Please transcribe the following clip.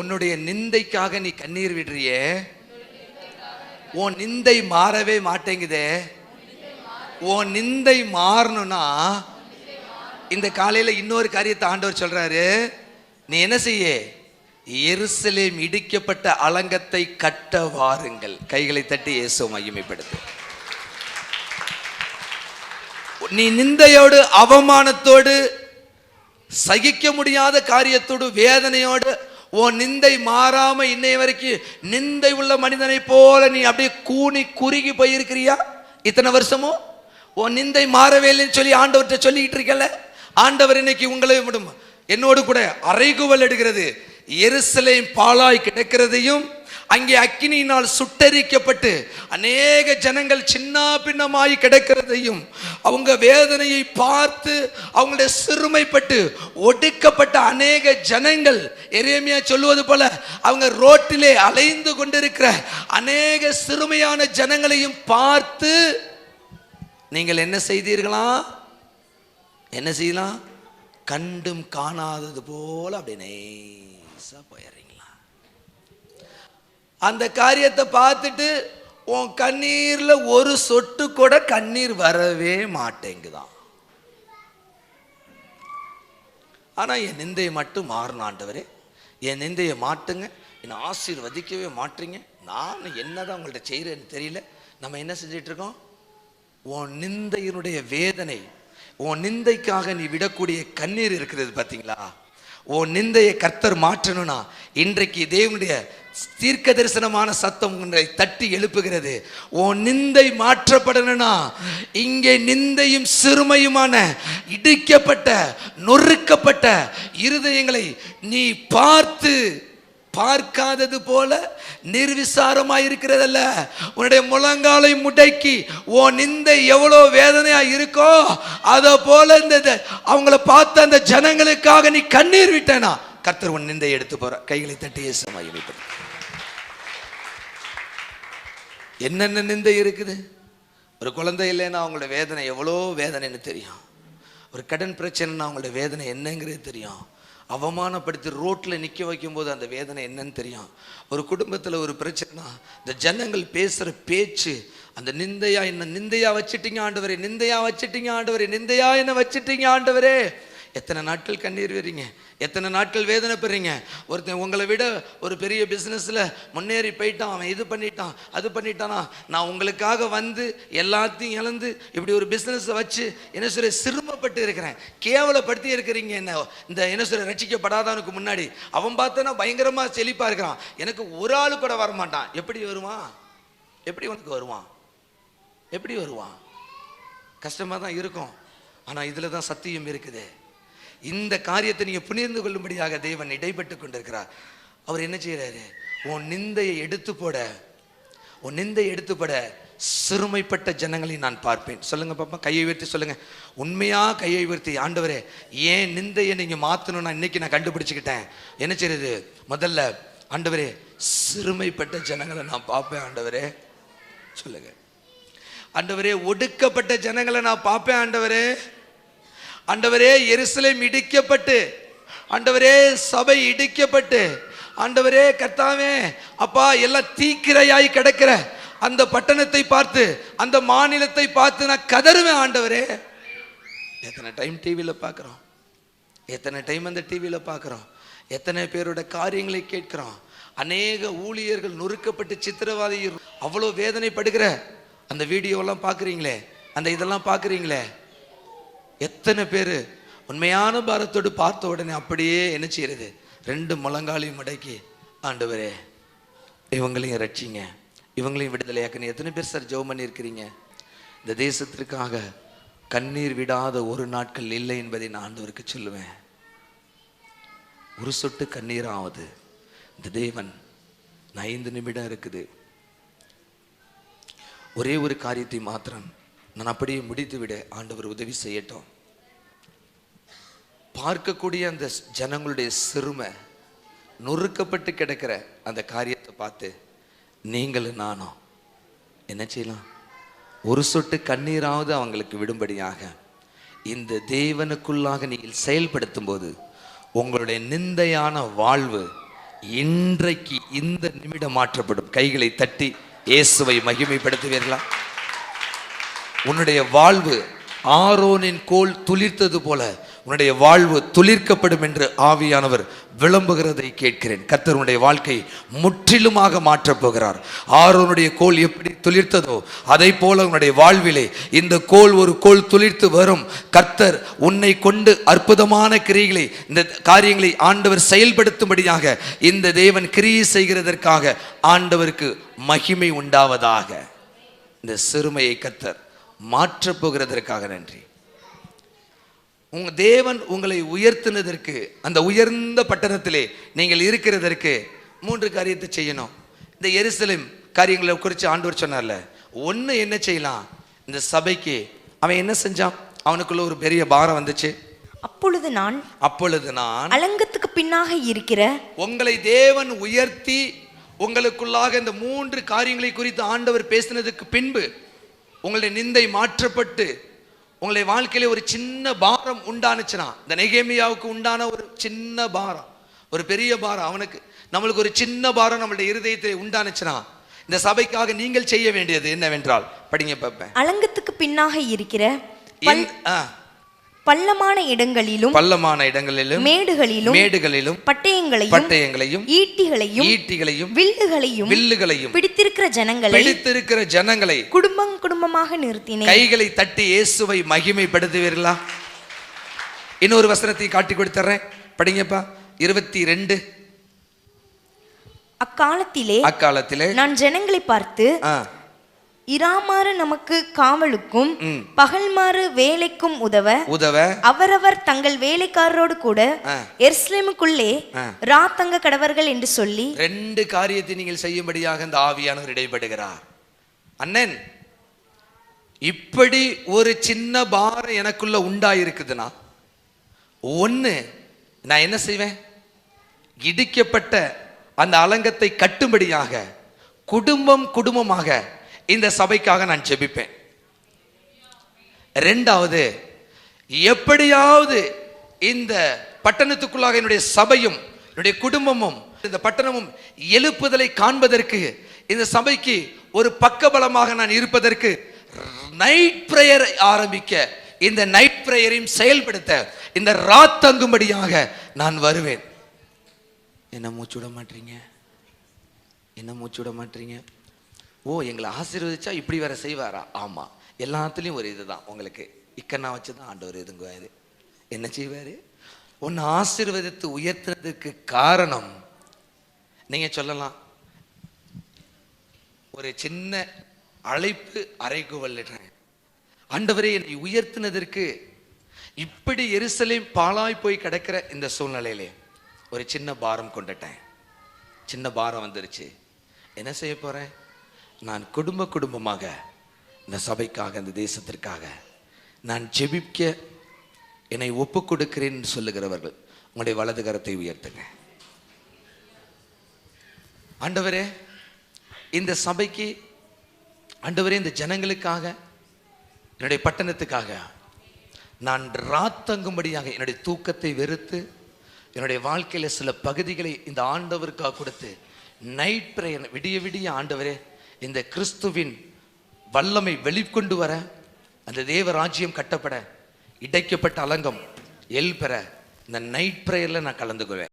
உன்னுடைய நிந்தைக்காக நீ கண்ணீர் விடுறியே, உன் நிந்தை மாறவே மாட்டேங்குதே. உன் நிந்தை மாறணும்னா இந்த காலையில இன்னொரு காரியத்தை ஆண்டவர் சொல்றாரு. நீ என்ன செய்ய? எருசலேம் இடிக்கப்பட்ட அலங்கத்தை கட்ட வாருங்கள். கைகளை தட்டி இயேசுவை மகிமைப்படுத்து. நீ நிந்தையோடு, அவமானத்தோடு, சகிக்க முடியாத காரியத்தோடு, வேதனையோடு, உன் நிந்தை மாறாம இன்னைய வரைக்கும் நிந்தை உள்ள மனிதனை போல நீ அப்படியே கூனி குறுகி போயிருக்கிறியா? இத்தனை வருஷமும் உன் நிந்தை மாறவே இல்லைன்னு சொல்லி ஆண்டவர்கிட்ட சொல்லிட்டு இருக்கல. ஆண்டவர் இன்னைக்கு உங்களை என்னோடு கூட அறைகூவல் எடுக்கிறது. எருசலேம் பாழாய் கிடக்கிறதையும், அங்கே அக்கினியினால் சுட்டரிக்கப்பட்டு அநேக ஜனங்கள் சின்ன பின்னமாய் கிடக்கிறதையும், அவங்க வேதனையை பார்த்து அவங்களுடைய சிறுமைப்பட்டு ஒடுக்கப்பட்ட அநேக ஜனங்கள், எரேமியா சொல்லுவது போல அவங்க ரோட்டிலே அலைந்து கொண்டிருக்கிற அநேக சிறுமையான ஜனங்களையும் பார்த்து நீங்கள் என்ன செய்தீர்களா? என்ன செய்யலாம்? கண்டும் காணாதது போல அப்படி நைசா போயிடுறீங்களா? அந்த காரியத்தை பார்த்துட்டு உன் கண்ணீர்ல ஒரு சொட்டு கூட கண்ணீர் வரவே மாட்டேங்குதான். ஆனா என் நிந்தையை மட்டும் மாறணும் ஆண்டவரே, என் நிந்தையை மாட்டுங்க, என்னை ஆசீர்வதிக்கவே மாட்டீங்க, நான் என்னதான் உங்கள்கிட்ட செய்யறேன்னு தெரியல. நம்ம என்ன செஞ்சிட்டு இருக்கோம்? உன் நிந்தையினுடைய வேதனை, உன் நிந்தைக்காக நீ விடக்கூடிய கண்ணீர் இருக்கிறது பார்த்தீங்களா? உன் நிந்தையை கர்த்தர் மாற்றணும்னா இன்றைக்கு தேவனுடைய தீர்க்க தரிசனமான சத்தம் உன்னை தட்டி எழுப்புகிறது. உன் நிந்தை மாற்றப்படணும்னா இங்கே நிந்தையும் சிறுமையுமான இடிக்கப்பட்ட நொறுக்கப்பட்ட இருதயங்களை நீ பார்த்து பார்க்காதது போல நிர்விசாரமாய் இருக்கிறதல்ல, உன்னுடைய முழங்காலை முடக்கி உன் நிந்தை எவ்வளோ வேதனையா இருக்கோ அதை போல இந்த அவங்கள பார்த்த அந்த ஜனங்களுக்காக நீ கண்ணீர் விட்டனா கர்த்தர் உன் நிந்தை எடுத்து போற. கைகளை தட்டி இயேசுவை மகிமைப்படுத்து. என்னென்ன நிந்தை இருக்குது? ஒரு குழந்தை இல்லைன்னா அவங்களோட வேதனை எவ்வளோ வேதனைன்னு தெரியும். ஒரு கடன் பிரச்சனைனா அவங்களோட வேதனை என்னங்கிறது தெரியும். அவமானப்படுத்தி ரோட்டில் நிற்க வைக்கும்போது அந்த வேதனை என்னன்னு தெரியும். ஒரு குடும்பத்தில் ஒரு பிரச்சனை, இந்த ஜனங்கள் பேசுகிற பேச்சு, அந்த நிந்தையா என்ன நிந்தையா வச்சுட்டீங்க ஆண்டவரே, நிந்தையா வச்சுட்டீங்க ஆண்டவரே, நிந்தையா என்ன வச்சுட்டீங்க ஆண்டவரே. எத்தனை நாட்கள் கண்ணீர் வரீங்க, எத்தனை நாட்கள் வேதனைப்படுறீங்க. ஒருத்தன் உங்களை விட ஒரு பெரிய பிஸ்னஸில் முன்னேறி போயிட்டான், அவன் இது பண்ணிட்டான் அது பண்ணிட்டானா, நான் உங்களுக்காக வந்து எல்லாத்தையும் இழந்து இப்படி ஒரு பிஸ்னஸை வச்சு என்ன சொல்ல சிறுமப்பட்டு இருக்கிறேன், கேவலப்படுத்தி இருக்கிறீங்க என்ன. இந்த என்ன சொல்ல ரட்சிக்கப்படாதவனுக்கு முன்னாடி அவன் பார்த்தனா பயங்கரமாக செழிப்பாக இருக்கிறான், எனக்கு ஒரு ஆள் கூட வரமாட்டான். எப்படி வருவான்? எப்படி உனக்கு வருவான்? எப்படி வருவான்? கஷ்டமாக தான் இருக்கும். ஆனால் இதில் தான் சத்தியம் இருக்குது. இந்த காரியத்தை நீங்க புரிந்து கொள்ளும்படியாக தேவன் இடைப்பட்டு கொண்டிருக்கிறார். அவர் என்ன செய்யறாரு? உன் நிந்தையை எடுத்து போட, உன் நிந்தையை எடுத்து போட சிறுமைப்பட்ட ஜனங்களை நான் பார்ப்பேன். சொல்லுங்க பாப்பா, கையை உயர்த்தி சொல்லுங்க. உண்மையா கையை உயர்த்தி, ஆண்டவரே ஏன் நிந்தையை நீங்க மாத்தணும்னா இன்னைக்கு நான் கண்டுபிடிச்சுக்கிட்டேன். என்ன செய்யறது? முதல்ல ஆண்டவரே சிறுமைப்பட்ட ஜனங்களை நான் பார்ப்பேன் ஆண்டவரே. சொல்லுங்க ஆண்டவரே, ஒடுக்கப்பட்ட ஜனங்களை நான் பார்ப்பேன் ஆண்டவரே. ஆண்டவரே எருசலேம் இடிக்கப்பட்டு, ஆண்டவரே சபை இடிக்கப்பட்டு, ஆண்டவரே கர்த்தாவே அப்பா எல்லாம் தீக்கிரையாய் கிடக்கிற அந்த பட்டணத்தை பார்த்து, அந்த மாநிலத்தை பார்த்து நான் கதறுவேன் ஆண்டவரே. எத்தனை டைம் டிவியில் பார்க்குறோம், எத்தனை டைம் அந்த டிவியில் பார்க்குறோம், எத்தனை பேரோட காரியங்களை கேட்கிறோம். அநேக ஊழியர்கள் நொறுக்கப்பட்டு சித்திரவாதி அவ்வளோ வேதனைப்படுகிற அந்த வீடியோலாம் பார்க்குறீங்களே, அந்த இதெல்லாம் பார்க்குறீங்களே. எத்தனை பேர் உண்மையான பாரத்தோடு பார்த்த உடனே அப்படியே என்ன செய்யறது? ரெண்டு முழங்காலையும் மடக்கி ஆண்டவரே இவங்களையும் ரட்சிங்க, இவங்களையும் விடுதலையாக்குன்னு. எத்தனை பேர் சார் ஜெபம் பண்ணியிருக்கிறீங்க? இந்த தேசத்திற்காக கண்ணீர் விடாத ஒரு நாட்கள் இல்லை என்பதை நான் ஆண்டவருக்கு சொல்லுவேன். ஒரு சொட்டு கண்ணீராவது இந்த தேவன் 5 நிமிடம் இருக்குது. ஒரே ஒரு காரியத்தை மாத்திரம் நான் அப்படியே முடித்து விட ஆண்டவர் உதவி செய்யட்டும். பார்க்கக்கூடிய அந்த ஜனங்களுடைய சிறுமை, நொறுக்கப்பட்டு கிடக்கிற அந்த காரியத்தை பார்த்து நீங்களும் நானும் என்ன செய்யலாம்? ஒரு சொட்டு கண்ணீராவது அவங்களுக்கு விடும்படியாக இந்த தேவனுக்குள்ளாக நீங்கள் செயல்படுத்தும் போது உங்களுடைய நிந்தையான வாழ்வு இன்றைக்கு இந்த நிமிடம் மாற்றப்படும். கைகளை தட்டி இயேசுவை மகிமைப்படுத்துவீர்களா? உன்னுடைய வாழ்வு ஆரோனின் கோல் துளிர்த்தது போல உன்னுடைய வாழ்வு துளிர்க்கப்படும் என்று ஆவியானவர் விளம்புகிறதை கேட்கிறேன். கர்த்தர் உன்னுடைய வாழ்க்கை முற்றிலுமாக மாற்றப் போகிறார். ஆரோனுடைய கோல் எப்படி துளிர்த்ததோ அதை போல உன்னுடைய வாழ்விலே இந்த கோல் ஒரு கோல் துளிர்த்து வரும். கர்த்தர் உன்னை கொண்டு அற்புதமான கிரியைகளை, இந்த காரியங்களை ஆண்டவர் செயல்படுத்தும்படியாக இந்த தேவன் கிரியை செய்கிறதற்காக ஆண்டவருக்கு மகிமை உண்டாவதாக. இந்த சிறுமையை கர்த்தர் மாற்றப் போகிறதற்காக நன்றி. உங்க தேவன் உங்களை உயர்த்தினதற்கு, அந்த உயர்ந்த பட்டணத்திலே நீங்கள் இருக்கிறதற்கு 3 காரியத்தை செய்யணும். இந்த எருசலேம் காரியங்களை குறித்து ஆண்டவர் சொன்னார்ல, ஒன்று என்ன செய்யலாம்? இந்த சபைக்கு அவன் என்ன செஞ்சான்? அவனுக்குள்ள ஒரு பெரிய பாரம் வந்துச்சு. அப்பொழுது நான் அலங்கத்துக்கு பின்னாக இருக்கிற உங்களை தேவன் உயர்த்தி உங்களுக்குள்ளாக இந்த 3 காரியங்களை குறித்து ஆண்டவர் பேசினதுக்கு பின்பு உங்களுடைய நிந்தை மாற்றப்பட்டு உங்களுடைய வாழ்க்கையில ஒரு சின்ன பாரம் உண்டானுச்சுன்னா, இந்த நெகேமியாவுக்கு உண்டான ஒரு சின்ன பாரம், ஒரு பெரிய பாரம், அவனுக்கு நம்மளுக்கு ஒரு சின்ன பாரம் நம்மளுடைய இருதயத்தில் உண்டானுச்சுன்னா, இந்த சபைக்காக நீங்கள் செய்ய வேண்டியது என்னவென்றால், படிங்க பார்ப்பேன். அலங்கத்துக்கு பின்னாக இருக்கிற பள்ளமான இடங்களிலும் மேடுகளிலும் பட்டயங்களையும் ஈட்டிகளையும் வில்லுகளையும் பிடித்திருக்கிற ஜனங்களை குடும்பமாக நிறுத்தினேன். கைகளை தட்டி இயேசுவை மகிமைப்படுத்துவீர்களா? இன்னொரு வசனத்தை காட்டி கொடுத்துறேன், படிங்கப்பா. 22. அக்காலத்திலே நான் ஜனங்களை பார்த்து, இராமாறு நமக்கு காவலுக்கும் பகல்மாறு வேலைக்கும் உதவ அவரவர் தங்கள் வேலைக்காரரோடு கூட எருசலேமுக்குள்ளே ராத்தங்க கடவர்கள் என்று சொல்லி 2 காரியத்தை நீங்கள் செய்யும்படியாக இந்த ஆவியானவர் இடைப்படுகிறார். அண்ணன், இப்படி ஒரு சின்ன பாரம் எனக்குள்ள உண்டாயிருக்குதுன்னா, ஒன்று நான் என்ன செய்வேன்? இடிக்கப்பட்ட அந்த அலங்கத்தை கட்டும்படியாக குடும்பமாக இந்த சபைக்காக நான் ஜெபிப்பேன். 2வது, எப்படியாவது இந்த பட்டணத்துக்குள்ளாக என்னுடைய சபையும் என்னுடைய குடும்பமும் இந்த பட்டணமும் எழுப்புதலை காண்பதற்கு, இந்த சபைக்கு ஒரு பக்கபலமாக நான் இருப்பதற்கு நைட் பிரேயர் ஆரம்பிக்க, இந்த நைட் பிரேயரையும் செயல்படுத்த இந்த ராத்தங்கும்படியாக நான் வருவேன். என்ன மூச்சு விட மாட்டீங்க? ஓ, எங்களை ஆசீர்வதிச்சா இப்படி வேற செய்வாரா? ஆமா, எல்லாத்துலயும் ஒரு இதுதான். உங்களுக்கு இக்கண்ணா வச்சுதான் ஆண்டவர் இதுங்குவாரு. என்ன செய்வாரு? உன்னை ஆசீர்வதித்து உயர்த்துறதுக்கு காரணம், நீங்க சொல்லலாம், ஒரு சின்ன அழைப்பு அறைகூவல். ஆண்டவரே, என்னை உயர்த்தினதற்கு இப்படி எருசலேம் பாழாய் போய் கிடக்கிற இந்த சூழ்நிலையிலே ஒரு சின்ன பாரம் கொண்டுட்டேன். சின்ன பாரம் வந்துருச்சு. என்ன செய்ய போறேன்? நான் குடும்பமாக இந்த சபைக்காக, இந்த தேசத்திற்காக நான் ஜெபிக்க என்னை ஒப்பு கொடுக்கிறேன் சொல்லுகிறவர்கள் உங்களுடைய வலது கரத்தை உயர்த்துங்க. ஆண்டவரே, இந்த சபைக்கு, ஆண்டவரே, இந்த ஜனங்களுக்காக, என்னுடைய பட்டணத்துக்காக நான் ராத்தங்கும்படியாக என்னுடைய தூக்கத்தை வெறுத்து என்னுடைய வாழ்க்கையில சில பகுதிகளை இந்த ஆண்டவருக்காக கொடுத்து நைட் பிரேயர் விடிய ஆண்டவரே, இந்த கிறிஸ்துவின் வல்லமை வெளிக்கொண்டு வர, அந்த தேவ ராஜ்யம் கட்டப்பட, இடைக்கப்பட்ட அலங்கம் பெற இந்த நைட் பிரேயர்ல நான் கலந்துக்குவேன்.